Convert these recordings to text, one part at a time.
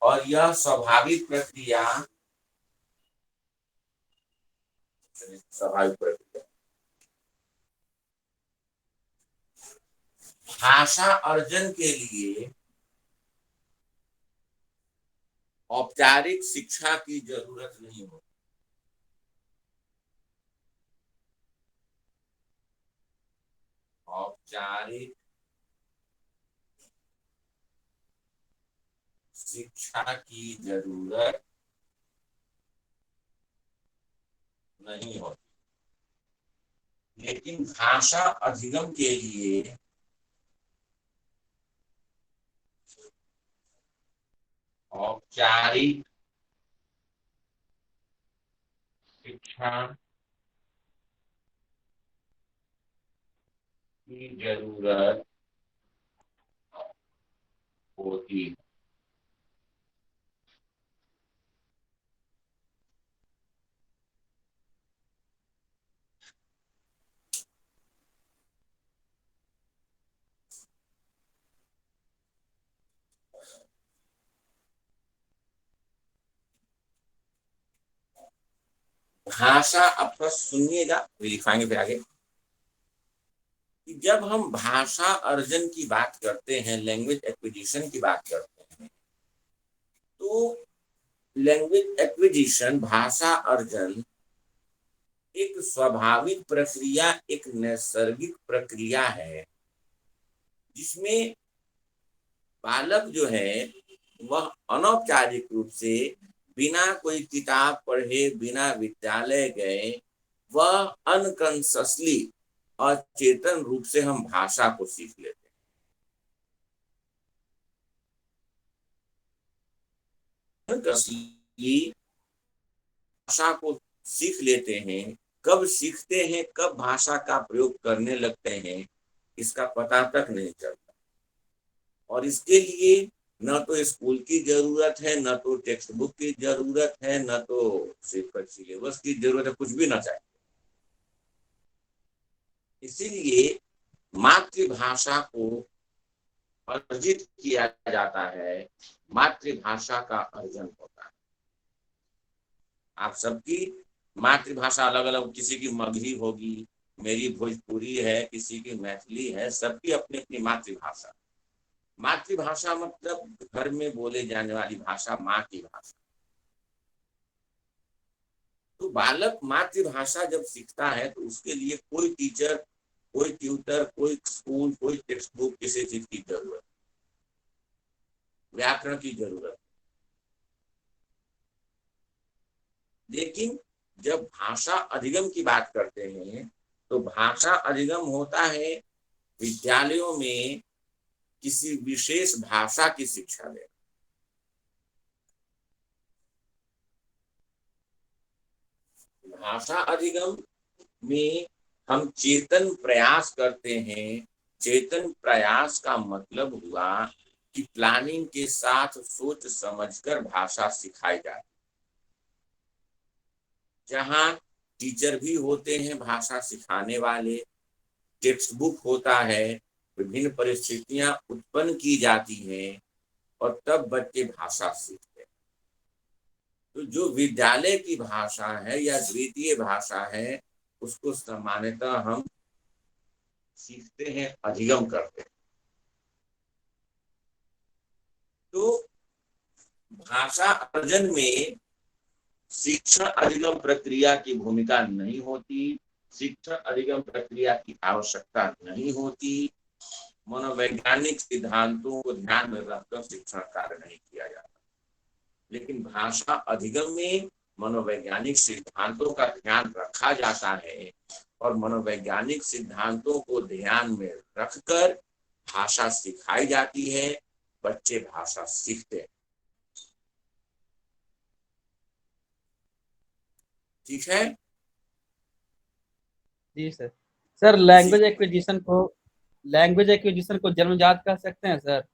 और यह स्वाभाविक प्रक्रिया स्वाभाविक प्रक्रिया भाषा अर्जन के लिए औपचारिक शिक्षा की जरूरत नहीं होती। औपचारिक शिक्षा की जरूरत नहीं होती, लेकिन भाषा अधिगम के लिए औपचारिक शिक्षा की जरूरत होती है। भाषा अब थोड़ा सुनिएगा, फिर लिखवाएंगे फिर आगे। कि जब हम भाषा अर्जन की बात करते हैं, लैंग्वेज एक्विजिशन की बात करते हैं, तो लैंग्वेज एक्विजिशन भाषा अर्जन एक स्वाभाविक प्रक्रिया, एक नैसर्गिक प्रक्रिया है, जिसमें बालक जो है वह अनौपचारिक रूप से बिना कोई किताब पढ़े, बिना विद्यालय गए, वह अनकॉन्शियसली अचेतन रूप से हम भाषा को सीख लेते हैं। भाषा को सीख लेते हैं। कब सीखते हैं, कब भाषा का प्रयोग करने लगते हैं, इसका पता तक नहीं चलता। और इसके लिए न तो स्कूल की जरूरत है, न तो टेक्स्ट बुक की जरूरत है, न तो सिलेबस की जरूरत है, कुछ भी ना चाहिए। इसीलिए मातृभाषा को अर्जित किया जाता है, मातृभाषा का अर्जन होता है। आप सबकी मातृभाषा अलग अलग, किसी की मगही होगी, मेरी भोजपुरी है, किसी की मैथिली है, सबकी अपनी अपनी मातृभाषा। मातृभाषा मतलब घर में बोले जाने वाली भाषा, माँ की भाषा। तो बालक मातृभाषा जब सीखता है तो उसके लिए कोई टीचर, कोई ट्यूटर, कोई स्कूल, कोई टेक्स्ट बुक, किसी चीज की जरूरत, व्याकरण की जरूरत। लेकिन जब भाषा अधिगम की बात करते हैं तो भाषा अधिगम होता है विद्यालयों में किसी विशेष भाषा की शिक्षा देना। भाषा अधिगम में हम चेतन प्रयास करते हैं। चेतन प्रयास का मतलब हुआ कि प्लानिंग के साथ सोच समझकर भाषा सिखाई जाए, जहाँ टीचर भी होते हैं भाषा सिखाने वाले, टेक्स्ट बुक होता है, विभिन्न परिस्थितियां उत्पन्न की जाती हैं और तब बच्चे भाषा सीखते हैं। तो जो विद्यालय की भाषा है या द्वितीय भाषा है, उसको सामान्यतः हम सीखते हैं, अधिगम करते हैं। तो भाषा अर्जन में शिक्षण अधिगम प्रक्रिया की भूमिका नहीं होती, शिक्षण अधिगम प्रक्रिया की आवश्यकता नहीं होती, मनोवैज्ञानिक सिद्धांतों को ध्यान में रखकर शिक्षण कार्य नहीं किया जाता। लेकिन भाषा अधिगम में मनोवैज्ञानिक सिद्धांतों का ध्यान रखा जाता है और मनोवैज्ञानिक सिद्धांतों को ध्यान में रखकर भाषा सिखाई जाती है, बच्चे भाषा सीखते हैं। ठीक है। जी सर। सर इसी लैंग्वेज एक्विजिशन को जन्मजात कह सकते हैं सर?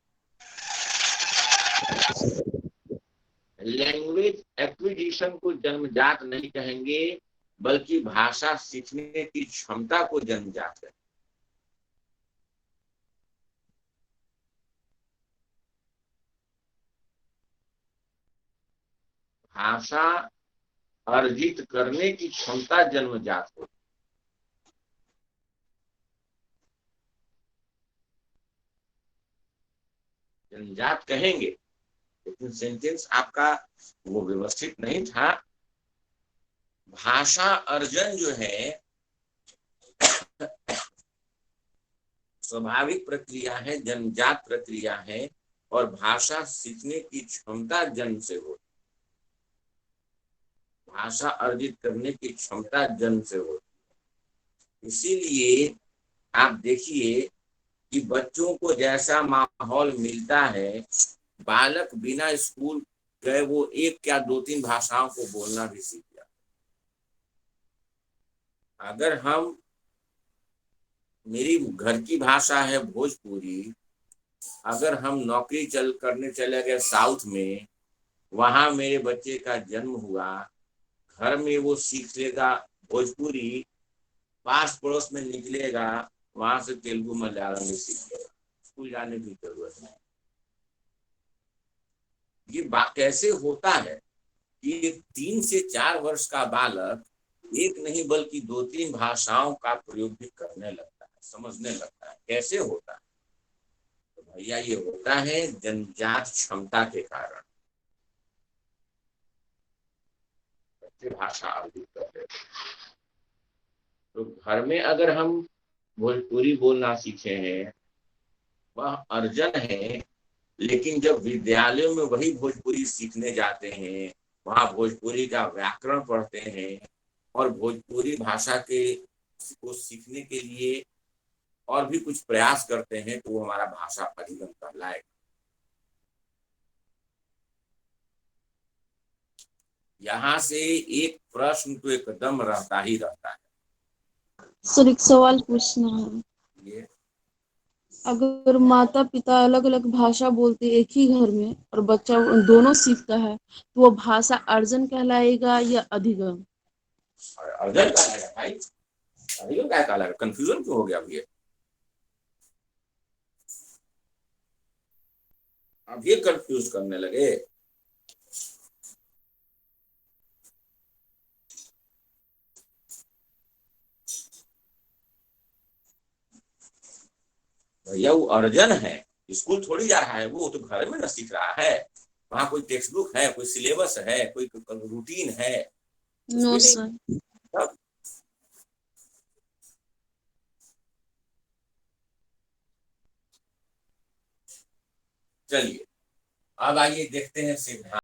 लैंग्वेज एक्विजिशन को जन्मजात नहीं कहेंगे, बल्कि भाषा सीखने की क्षमता को जन्मजात कहेंगे। भाषा अर्जित करने की क्षमता जन्मजात होती है। जन्मजात कहेंगे लेकिन सेंटेंस आपका वो व्यवस्थित नहीं था। भाषा अर्जन जो है स्वाभाविक प्रक्रिया है, जन्मजात प्रक्रिया है, और भाषा सीखने की क्षमता जन्म से होती है। भाषा अर्जित करने की क्षमता जन्म से होती है। इसीलिए आप देखिए कि बच्चों को जैसा माहौल मिलता है, बालक बिना स्कूल गए वो एक या दो तीन भाषाओं को बोलना भी सीख जाता। अगर हम, मेरी घर की भाषा है भोजपुरी, अगर हम नौकरी करने चले गए साउथ में, वहां मेरे बच्चे का जन्म हुआ, घर में वो सीख लेगा भोजपुरी, पास पड़ोस में निकलेगा वहां से तेलुगु मलयालम में सीख लेगा, स्कूल जाने की जरूरत नहीं। ये बात कैसे होता है कि 3 से 4 वर्ष का बालक एक नहीं बल्कि 2-3 भाषाओं का प्रयोग भी करने लगता है, समझने लगता है। कैसे होता है? तो भैया ये होता है जन्मजात क्षमता के कारण। बच्चे भाषा अर्जित करते हैं। तो घर में अगर हम भोजपुरी बोलना सीखे हैं वह अर्जन है, लेकिन जब विद्यालयों में वही भोजपुरी सीखने जाते हैं, वहां भोजपुरी का व्याकरण पढ़ते हैं और भोजपुरी भाषा के को सीखने के लिए और भी कुछ प्रयास करते हैं, तो वो हमारा भाषा अधिगम कहलाएगा। यहाँ से एक प्रश्न तो एकदम रहता ही रहता है। सर एक सवाल पूछना है। ये अगर माता पिता अलग अलग भाषा बोलते एक ही घर में और बच्चा उन दोनों सीखता है तो वो भाषा अर्जन कहलाएगा या अधिगम? अर्जन कहलाएगा भाई, अधिगम क्या कहलाएगा? कंफ्यूजन क्यों हो गया भैया? अब ये कंफ्यूज करने लगे। भैया वो अर्जन है, स्कूल थोड़ी जा रहा है, वो तो घर में ना सीख रहा है। वहां कोई टेक्स्ट बुक है, कोई सिलेबस है, कोई रूटीन है? नो नहीं। सर। तब चलिए अब आइए देखते हैं सिद्धांत।